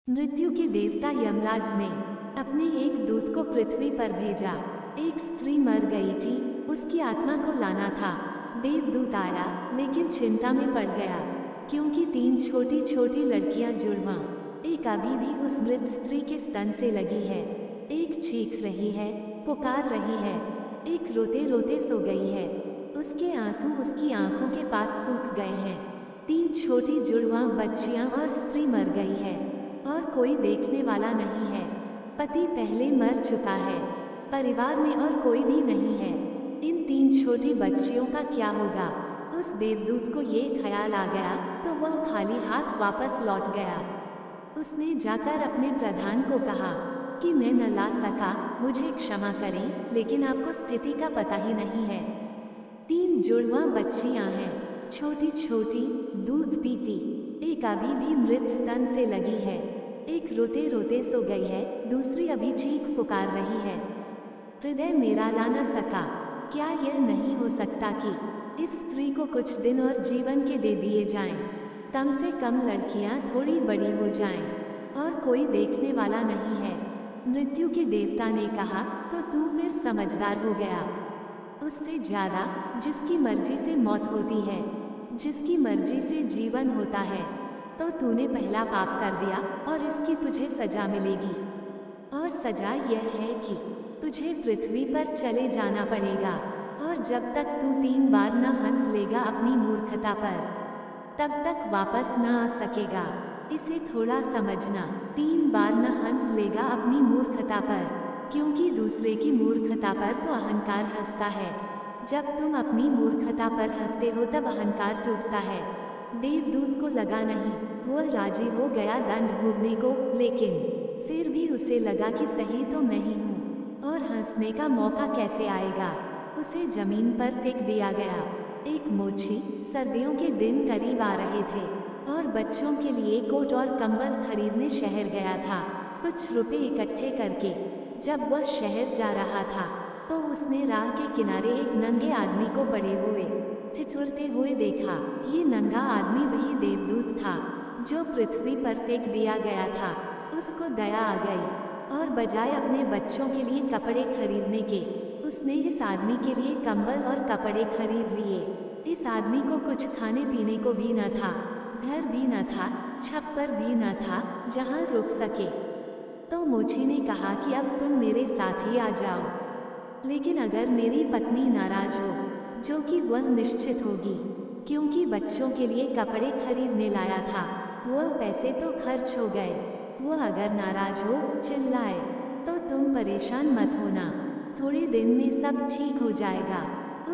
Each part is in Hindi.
मृत्यु के देवता यमराज ने अपने एक दूत को पृथ्वी पर भेजा। एक स्त्री मर गई थी, उसकी आत्मा को लाना था। देवदूत आया लेकिन चिंता में पड़ गया, क्योंकि 3 छोटी छोटी लड़कियां जुड़वां एक अभी भी उस मृत स्त्री के स्तन से लगी है। एक चीख रही है, पुकार रही है, एक रोते रोते सो गई है। उसके आंसू उसकी आंखों के पास सूख गए हैं। 3 छोटी जुड़वां बच्चियां और स्त्री मर गई है और कोई देखने वाला नहीं है। पति पहले मर चुका है, परिवार में और कोई भी नहीं है। इन 3 छोटी बच्चियों का क्या होगा? उस देवदूत को ये ख्याल आ गया तो वह खाली हाथ वापस लौट गया। उसने जाकर अपने प्रधान को कहा कि मैं न ला सका, मुझे क्षमा करें, लेकिन आपको स्थिति का पता ही नहीं है। 3 जुड़वां बच्चियां हैं, छोटी छोटी, दूध पीती, एक अभी भी मृत स्तन से लगी है। एक रोते रोते सो गई है, दूसरी अभी चीख पुकार रही है। हृदय मेरा ला न सका। क्या यह नहीं हो सकता कि इस स्त्री को कुछ दिन और जीवन के दे दिए जाएं? कम से कम लड़कियां थोड़ी बड़ी हो जाएं और कोई देखने वाला नहीं है। मृत्यु के देवता ने कहा, तो तू फिर समझदार हो गया। उससे ज्यादा जिसकी मर्जी से मौत होती है, जिसकी मर्जी से जीवन होता है, तो तूने पहला पाप कर दिया और इसकी तुझे सजा मिलेगी। और सजा यह है कि तुझे पृथ्वी पर चले जाना पड़ेगा, और जब तक तू 3 बार न हंस लेगा अपनी मूर्खता पर, तब तक वापस न आ सकेगा। इसे थोड़ा समझना, 3 बार न हंस लेगा अपनी मूर्खता पर, क्योंकि दूसरे की मूर्खता पर तो अहंकार हंसता है। जब तुम अपनी मूर्खता पर हंसते हो तब अहंकार टूटता है। देवदूत को लगा नहीं, वह राजी हो गया दंड भोगने को, लेकिन फिर भी उसे लगा कि सही तो मैं ही हूँ और हंसने का मौका कैसे आएगा। उसे जमीन पर फेंक दिया गया। एक मोची, सर्दियों के दिन करीब आ रहे थे और बच्चों के लिए कोट और कंबल खरीदने शहर गया था, कुछ रुपए इकट्ठे करके। जब वह शहर जा रहा था तो उसने राह के किनारे एक नंगे आदमी को पड़े हुए ठिठुरते हुए देखा। ये नंगा आदमी वही देवदूत था जो पृथ्वी पर फेंक दिया गया था। उसको दया आ गई और बजाय अपने बच्चों के लिए कपड़े खरीदने के, उसने इस आदमी के लिए कंबल और कपड़े खरीद लिए। इस आदमी को कुछ खाने पीने को भी न था, घर भी न था, छप्पर भी न था जहाँ रुक सके। तो मोची ने कहा कि अब तुम मेरे साथ ही आ जाओ, लेकिन अगर मेरी पत्नी नाराज हो, जो कि वह निश्चित होगी, क्योंकि बच्चों के लिए कपड़े खरीदने लाया था, वह पैसे तो खर्च हो गए, वह अगर नाराज हो, चिल्लाए, तो तुम परेशान मत होना, थोड़े दिन में सब ठीक हो जाएगा।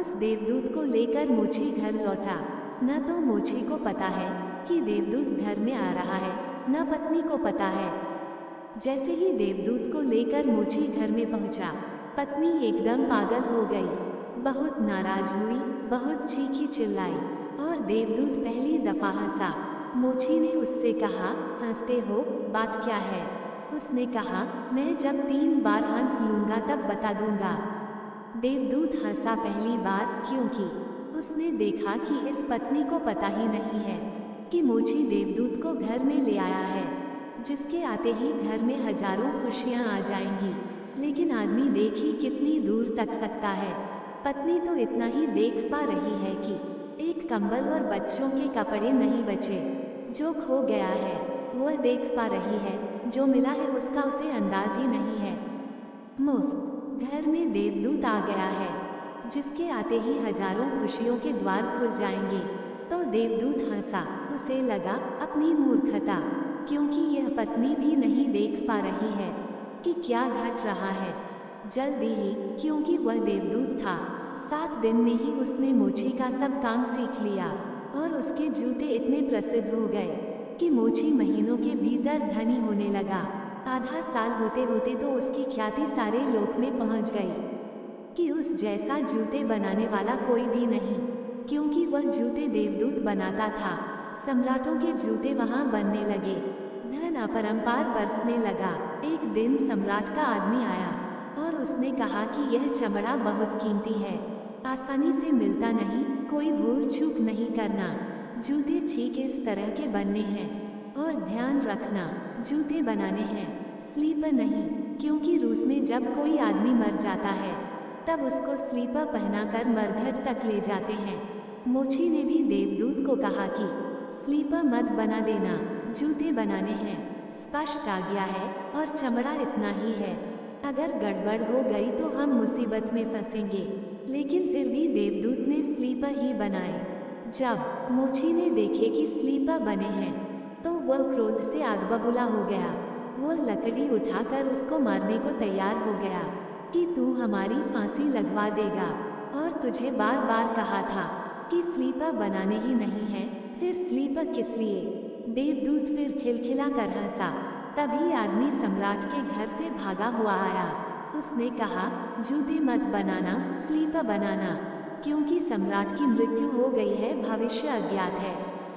उस देवदूत को लेकर मोची घर लौटा। न तो मोची को पता है कि देवदूत घर में आ रहा है, न पत्नी को पता है। जैसे ही देवदूत को लेकर मोची घर में पहुंचा, पत्नी एकदम पागल हो गई, बहुत नाराज हुई, बहुत चीखी चिल्लाई और देवदूत पहली दफा हंसा। मोची ने उससे कहा, हंसते हो, बात क्या है? उसने कहा, मैं जब 3 बार हंस लूंगा तब बता दूंगा। देवदूत हंसा पहली बार, क्योंकि उसने देखा कि इस पत्नी को पता ही नहीं है कि मोची देवदूत को घर में ले आया है, जिसके आते ही घर में हजारों खुशियां आ जाएंगी। लेकिन आदमी देख ही कितनी दूर तक सकता है। पत्नी तो इतना ही देख पा रही है कि एक कंबल और बच्चों के कपड़े नहीं बचे, जो खो गया है वह देख पा रही है, जो मिला है उसका उसे अंदाज ही नहीं है। मुफ्त घर में देवदूत आ गया है, जिसके आते ही हजारों खुशियों के द्वार खुल जाएंगे। तो देवदूत हंसा, उसे लगा अपनी मूर्खता, क्योंकि यह पत्नी भी नहीं देख पा रही है कि क्या घट रहा है। जल्दी ही, क्योंकि वह देवदूत था, 7 दिन में ही उसने मोची का सब काम सीख लिया और उसके जूते इतने प्रसिद्ध हो गए कि मोची महीनों के भीतर धनी होने लगा। आधा साल होते होते तो उसकी ख्याति सारे लोक में पहुंच गई कि उस जैसा जूते बनाने वाला कोई भी नहीं, क्योंकि वह जूते देवदूत बनाता था। सम्राटों के जूते वहां बनने लगे, धन अपरंपार बरसने लगा। एक दिन सम्राट का आदमी आया और उसने कहा कि यह चमड़ा बहुत कीमती है, आसानी से मिलता नहीं, कोई भूल चूक नहीं करना, जूते ठीक इस तरह के बनने हैं और ध्यान रखना, जूते बनाने हैं, स्लीपर नहीं, क्योंकि रूस में जब कोई आदमी मर जाता है तब उसको स्लीपर पहनाकर मरघट तक ले जाते हैं। मोची ने भी देवदूत को कहा कि स्लीपर मत बना देना, जूते बनाने हैं। स्पष्ट आज्ञा है और चमड़ा इतना ही है। अगर गड़बड़ हो गई तो हम मुसीबत में फंसेंगे। लेकिन फिर भी देवदूत ने स्लीपर ही बनाए। जब मोची ने देखे कि स्लीपर बने हैं तो वह क्रोध से आग बबूला हो गया। वह लकड़ी उठाकर उसको मारने को तैयार हो गया कि तू हमारी फांसी लगवा देगा, और तुझे बार बार कहा था कि स्लीपर बनाने ही नहीं है, फिर स्लीपर किस लिए? देवदूत फिर खिलखिला कर हंसा। तभी आदमी सम्राट के घर से भागा हुआ आया। उसने कहा, जूते मत बनाना, स्लीपर बनाना, क्योंकि सम्राट की मृत्यु हो गई है, भविष्य अज्ञात है,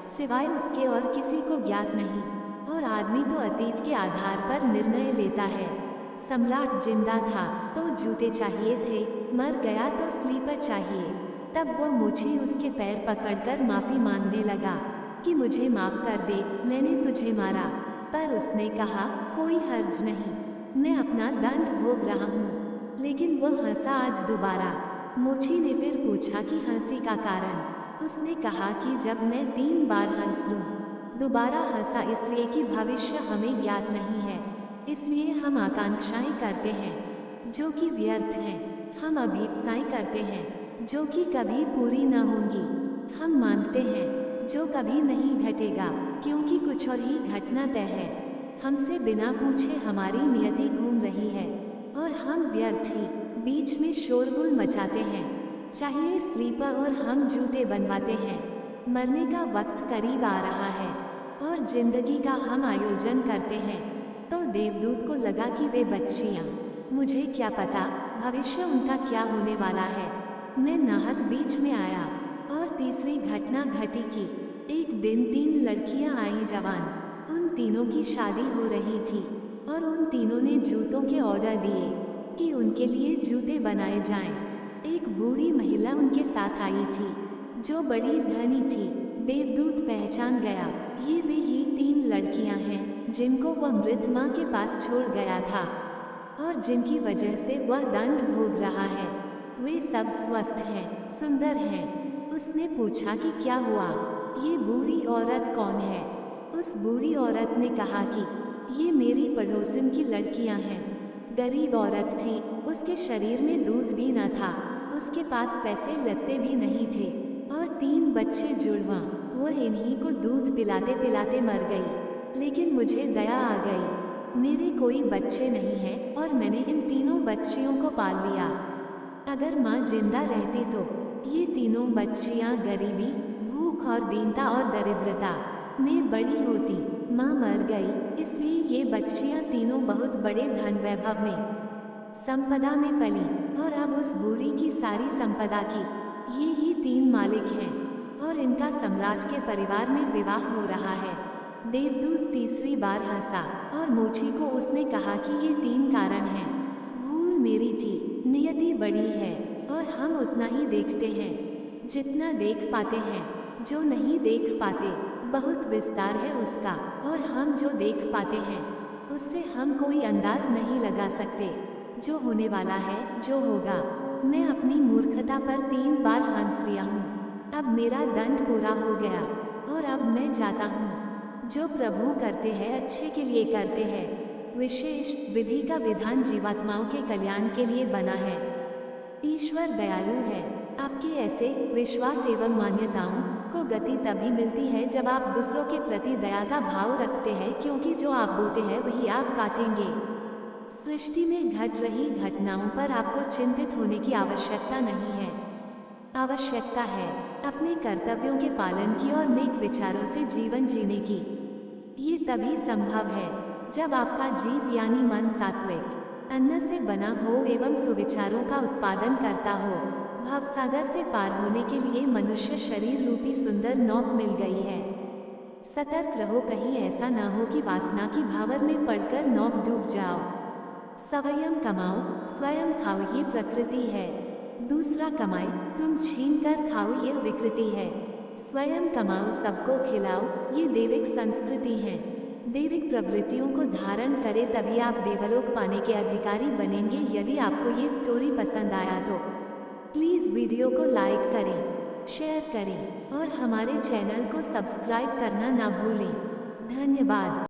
सिवाय उसके और किसी को ज्ञात नहीं, और आदमी तो अतीत के आधार पर निर्णय लेता है। सम्राट जिंदा था तो जूते चाहिए थे, मर गया तो स्लीपर चाहिए। तब वह मोची उसके पैर पकड़कर माफी मांगने लगा कि मुझे माफ कर दे, मैंने तुझे मारा। पर उसने कहा, कोई हर्ज नहीं, मैं अपना दंड भोग रहा हूँ। लेकिन वह हंसा आज दोबारा। मोची ने फिर पूछा कि हंसी का कारण। उसने कहा कि जब मैं 3 बार हंस लूं। दोबारा हंसा इसलिए कि भविष्य हमें ज्ञात नहीं है, इसलिए हम आकांक्षाएं करते हैं जो कि व्यर्थ हैं। हम अभीप्साएं करते हैं जो कि कभी पूरी न होंगी। हम मांगते हैं जो कभी नहीं घटेगा, क्योंकि कुछ और ही घटना तय है। हमसे बिना पूछे हमारी नियति घूम रही है और हम व्यर्थ ही बीच में शोरगुल मचाते हैं। चाहिए स्लीपर और हम जूते बनवाते हैं। मरने का वक्त करीब आ रहा है और जिंदगी का हम आयोजन करते हैं। तो देवदूत को लगा कि वे बच्चियां, मुझे क्या पता भविष्य उनका क्या होने वाला है। मैं नाहक बीच में आया और तीसरी घटना घटी कि एक दिन 3 लड़कियां आई जवान। उन तीनों की शादी हो रही थी और उन तीनों ने जूतों के ऑर्डर दिए कि उनके लिए जूते बनाए जाएं। एक बूढ़ी महिला उनके साथ आई थी जो बड़ी धनी थी। देवदूत पहचान गया, ये वे ही 3 लड़कियां हैं जिनको वह मृत माँ के पास छोड़ गया था और जिनकी वजह से वह दंड भोग रहा है। वे सब स्वस्थ हैं, सुंदर हैं। उसने पूछा कि क्या हुआ, ये बूढ़ी औरत कौन है? उस बूढ़ी औरत ने कहा कि ये मेरी पड़ोसन की लड़कियां हैं। गरीब औरत थी, उसके शरीर में दूध भी न था, उसके पास पैसे लत्ते भी नहीं थे और 3 बच्चे जुड़वां। वह इन्हीं को दूध पिलाते पिलाते मर गई। लेकिन मुझे दया आ गई, मेरे कोई बच्चे नहीं हैं और मैंने इन तीनों बच्चियों को पाल लिया। अगर माँ जिंदा रहती तो ये तीनों बच्चियाँ गरीबी, भूख और दीनता और दरिद्रता में बड़ी होती। माँ मर गई, इसलिए ये बच्चियाँ तीनों बहुत बड़े धन वैभव में, संपदा में पली और अब उस बूढ़ी की सारी संपदा की ये ही 3 मालिक हैं और इनका सम्राट के परिवार में विवाह हो रहा है। देवदूत तीसरी बार हंसा और मोची को उसने कहा कि ये 3 कारण हैं। भूल मेरी थी, नियति बड़ी है और हम उतना ही देखते हैं जितना देख पाते हैं। जो नहीं देख पाते बहुत विस्तार है उसका, और हम जो देख पाते हैं उससे हम कोई अंदाज नहीं लगा सकते। जो होने वाला है, जो होगा। मैं अपनी मूर्खता पर 3 बार हंस लिया हूँ। अब मेरा दंड पूरा हो गया और अब मैं जाता हूँ। जो प्रभु करते हैं अच्छे के लिए करते हैं। विशेष विधि का विधान जीवात्माओं के कल्याण के लिए बना है। ईश्वर दयालु है। आपके ऐसे विश्वास एवं मान्यताओं को गति तभी मिलती है जब आप दूसरों के प्रति दया का भाव रखते हैं, क्योंकि जो आप बोते हैं वही आप काटेंगे। सृष्टि में घट रही घटनाओं पर आपको चिंतित होने की आवश्यकता नहीं है। आवश्यकता है अपने कर्तव्यों के पालन की और नेक विचारों से जीवन जीने की। ये तभी संभव है जब आपका जीव यानी मन सात्विक अन्न से बना हो एवं सुविचारों का उत्पादन करता हो। भवसागर से पार होने के लिए मनुष्य शरीर रूपी सुंदर नौक मिल गई है। सतर्क रहो, कहीं ऐसा ना हो कि वासना की भावर में पड़कर नौक डूब जाओ। स्वयं कमाओ, स्वयं खाओ, ये प्रकृति है। दूसरा कमाए, तुम छीन कर खाओ, ये विकृति है। स्वयं कमाओ, सबको खिलाओ, ये दैविक संस्कृति है। दैविक प्रवृत्तियों को धारण करें, तभी आप देवलोक पाने के अधिकारी बनेंगे। यदि आपको ये स्टोरी पसंद आया तो प्लीज़ वीडियो को लाइक करें, शेयर करें और हमारे चैनल को सब्सक्राइब करना ना भूलें। धन्यवाद।